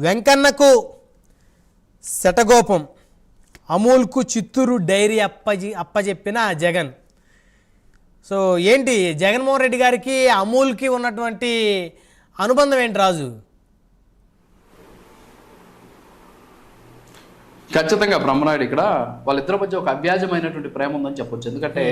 వెంకన్నకు శటగోపం, అమూల్కు Chittoor dairy అప్పజెప్పిన Jagan. So ఏంటి జగన్మోహన్ రెడ్డి గారికి అమూల్కి ఉన్నటువంటి అనుబంధం ఏంటి రాజు? ఖచ్చితంగా బ్రహ్మనాయుడు ఇక్కడ వాళ్ళిద్దరి మధ్య ఒక అవ్యాజమైనటువంటి ప్రేమ ఉందని చెప్పొచ్చు. ఎందుకంటే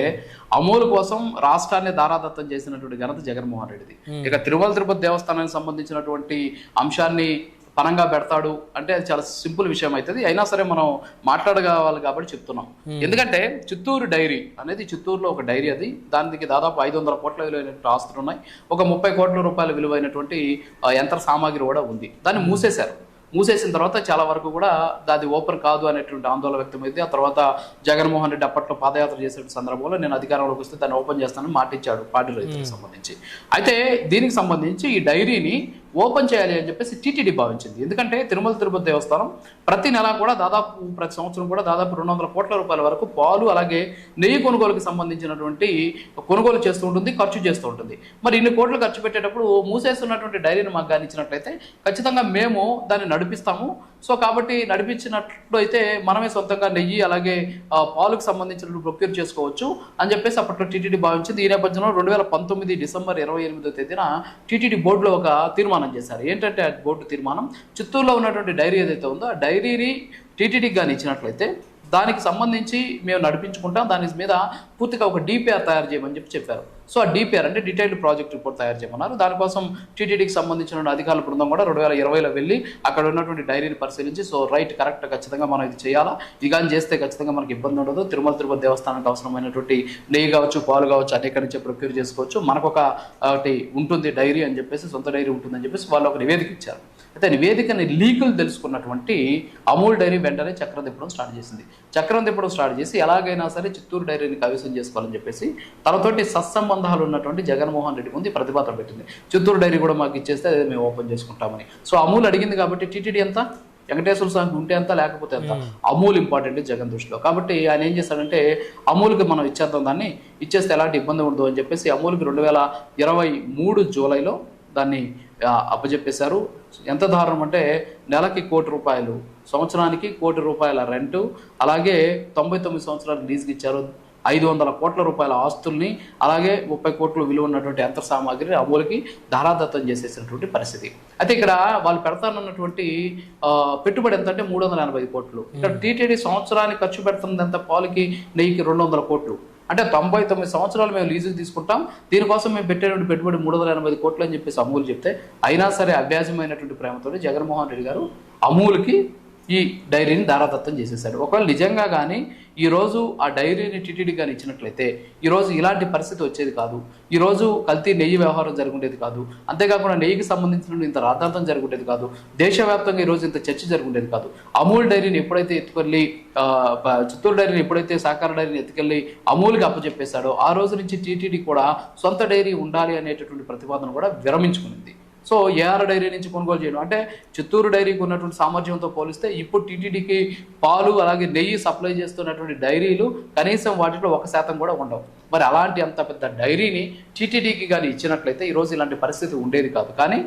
అమూల్ కోసం రాష్ట్రాన్ని దారాదత్తం చేసినటువంటి ఘనత జగన్మోహన్ రెడ్డిది. ఇక తిరుపతి దేవస్థానానికి సంబంధించినటువంటి అంశాన్ని పరంగా పెడతాడు అంటే అది చాలా సింపుల్ విషయం అవుతుంది. అయినా సరే మనం మాట్లాడగవాలి కాబట్టి చెప్తున్నాం. ఎందుకంటే చిత్తూరు డైరీ అనేది చిత్తూరులో ఒక డైరీ, అది దానికి దాదాపు 500 కోట్ల విలువైనటువంటి ఆస్తులు ఉన్నాయి. ఒక 30 కోట్ల రూపాయల విలువైనటువంటి యంత్ర సామాగ్రి కూడా ఉంది. దాన్ని మూసేశారు. మూసేసిన తర్వాత చాలా వరకు కూడా అది ఓపెన్ కాదు అనేటువంటి ఆందోళన వ్యక్తమైంది. ఆ తర్వాత జగన్మోహన్ రెడ్డి అప్పట్లో పాదయాత్ర చేసే సందర్భంలో నేను అధికారంలోకి వస్తే దాన్ని ఓపెన్ చేస్తానని మాటిచ్చాడు పార్టీ రైతులకు సంబంధించి. అయితే దీనికి సంబంధించి ఈ డైరీని ఓపెన్ చేయాలి అని చెప్పేసి టీటీడీ భావించింది. ఎందుకంటే తిరుపతి దేవస్థానం ప్రతి నెల కూడా ప్రతి సంవత్సరం కూడా దాదాపు 200 కోట్ల రూపాయల వరకు పాలు అలాగే నెయ్యి కొనుగోలుకి సంబంధించినటువంటి కొనుగోలు చేస్తూ ఉంటుంది, ఖర్చు చేస్తూ ఉంటుంది. మరి ఇన్ని కోట్లు ఖర్చు పెట్టేటప్పుడు మూసేస్తున్నటువంటి డైరీని మాకు గానిచ్చినట్లయితే ఖచ్చితంగా మేము దాన్ని నడిపిస్తాము. సో కాబట్టి నడిపించినట్లు అయితే మనమే సొంతంగా నెయ్యి అలాగే పాలుకు సంబంధించిన ప్రొక్యూర్ చేసుకోవచ్చు అని చెప్పేసి అప్పట్లో టీటీడీ భావించింది. ఈ నేపథ్యంలో 2019 డిసెంబర్ 28వ తేదీన టీటీడీ బోర్డులో ఒక తీర్మానం చేశారు. ఏంటంటే ఆ బోర్డు తీర్మానం చిత్తూరులో ఉన్నటువంటి డైరీ ఏదైతే ఉందో ఆ డైరీని టీటీడీకి కానీ ఇచ్చినట్లయితే దానికి సంబంధించి మేము నడిపించుకుంటాం, దాని మీద పూర్తిగా ఒక డిపిఆర్ తయారు చేయమని చెప్పారు. సో ఆ డిపిఆర్ అంటే డీటెయిల్డ్ ప్రాజెక్ట్ రిపోర్ట్ తయారు చేయమన్నారు. దానికోసం టీటీడీకి సంబంధించిన అధికారుల బృందం కూడా 2020లో వెళ్ళి అక్కడ ఉన్నటువంటి డైరీని పరిశీలించి సో రైట్ కరెక్ట్ ఖచ్చితంగా మనం ఇది చేయాలా, ఇది కానీ చేస్తే ఖచ్చితంగా మనకి ఇబ్బంది ఉండదు, తిరుపతి దేవస్థానానికి అవసరమైనటువంటి నెయ్యి కావచ్చు పాలు కావచ్చు అనేక నుంచి ప్రొక్యూర్ చేసుకోవచ్చు, మనకు ఒకటి ఉంటుంది డైరీ అని చెప్పేసి సొంత డైరీ ఉంటుందని చెప్పేసి వాళ్ళు ఒక నివేదిక ఇచ్చారు. అయితే నివేదికని లీకులు తెలుసుకున్నటువంటి అమూల్ డైరీ వెంటనే చక్రం తిప్పడం స్టార్ట్ చేసి ఎలాగైనా సరే చిత్తూరు డైరీని కైవసం చేసుకోవాలని చెప్పేసి తనతోటి సత్సంబంధాలు ఉన్నటువంటి జగన్మోహన్ రెడ్డి ముందు ప్రతిపాదన పెట్టింది. చిత్తూరు డైరీ కూడా మాకు ఇచ్చేస్తే అదే మేము ఓపెన్ చేసుకుంటామని. సో అమూల్ అడిగింది కాబట్టి టీటీడీ ఎంత, వెంకటేశ్వర స్వామికి ఉంటే ఎంత లేకపోతే ఎంత, అమూల్ ఇంపార్టెంట్ జగన్ దృష్టిలో. కాబట్టి ఆయన ఏం చేస్తాడంటే అమూల్కి మనం ఇచ్చేద్దాం, దాన్ని ఇచ్చేస్తే ఎలాంటి ఇబ్బంది ఉండదు అని చెప్పేసి అమూల్కి 2023 జూలైలో దాన్ని అప్పచెప్పేశారు. ఎంత దారుణం అంటే నెలకి 1 కోటి రూపాయలు, సంవత్సరానికి 1 కోటి రూపాయల రెంటు, అలాగే 99 సంవత్సరాలు లీజుకి ఇచ్చారు. 500 కోట్ల రూపాయల ఆస్తుల్ని అలాగే 30 కోట్ల విలువ ఉన్నటువంటి యంత్ర సామాగ్రిని అమూల్కి ధారాదత్తం చేసేసినటువంటి పరిస్థితి. అయితే ఇక్కడ వాళ్ళు పెడతానన్నటువంటి పెట్టుబడి ఎంత అంటే 385 కోట్లు. ఇక్కడ టీటీడీ సంవత్సరానికి ఖర్చు పెడుతుంది ఎంత, పాలకి నెయ్యికి 200 కోట్లు. అంటే 99 సంవత్సరాలు మేము లీజుకి తీసుకుంటాం, దీనికోసం మేము పెట్టేటువంటి పెట్టుబడి 385 కోట్లు అని చెప్పేసి అమూల్ చెప్తే అయినా సరే అవ్యాజమైనటువంటి ప్రేమతో జగన్మోహన్ రెడ్డి గారు అమూల్కి ఈ డైరీని దారాదత్తం చేసేసాడు. ఒకవేళ నిజంగా కానీ ఈరోజు ఆ డైరీని టీటీడీ కానీ ఇచ్చినట్లయితే ఈరోజు ఇలాంటి పరిస్థితి వచ్చేది కాదు, ఈరోజు కల్తీ నెయ్యి వ్యవహారం జరుగుండేది కాదు, అంతేకాకుండా నెయ్యికి సంబంధించిన ఇంత రాద్ధాంతం జరుగుండేది కాదు, దేశవ్యాప్తంగా ఈరోజు ఇంత చర్చ జరుగుండేది కాదు. అమూల్ డైరీని ఎప్పుడైతే ఎత్తుకెళ్ళి చిత్తూరు డైరీని ఎప్పుడైతే సహకార డైరీని ఎత్తుకెళ్ళి అమూల్కి అప్పచెప్పేశాడో ఆ రోజు నుంచి టీటీడీ కూడా సొంత డైరీ ఉండాలి అనేటటువంటి ప్రతిపాదన కూడా విరమించుకునింది. సో ఏఆర్ డైరీ నుంచి కొనుగోలు చేయడం అంటే చిత్తూరు డైరీకి ఉన్నటువంటి సామర్థ్యంతో పోలిస్తే ఇప్పుడు టీటీడీకి పాలు అలాగే నెయ్యి సప్లై చేస్తున్నటువంటి డైరీలు కనీసం వాటిలో 1% కూడా ఉండవు. మరి అలాంటి అంత పెద్ద డైరీని టీటీడీకి కానీ ఇచ్చినట్లయితే ఈరోజు ఇలాంటి పరిస్థితి ఉండేది కాదు. కానీ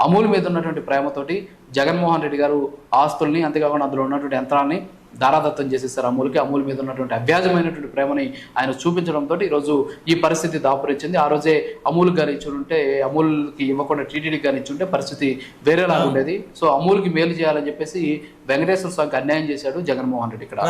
అమూల్ మీద ఉన్నటువంటి ప్రేమతోటి జగన్మోహన్ రెడ్డి గారు ఆస్తుల్ని అంతేకాకుండా అందులో ఉన్నటువంటి యంత్రాన్ని దారాదత్తం చేసేసారు అమూల్కి. అమూల్ మీద ఉన్నటువంటి అవ్యాజమైనటువంటి ప్రేమని ఆయన చూపించడంతో ఈరోజు ఈ పరిస్థితి దాపురించింది. ఆ రోజే అమూల్ గారు ఇచ్చుంటే, అమూల్కి ఇవ్వకుండా టీటీడీకి కానీ ఇచ్చుంటే పరిస్థితి వేరేలా ఉండేది. సో అమూల్కి మేలు చేయాలని చెప్పేసి వెంకటేశ్వర స్వామికి అన్యాయం చేశాడు జగన్మోహన్ రెడ్డి ఇక్కడ.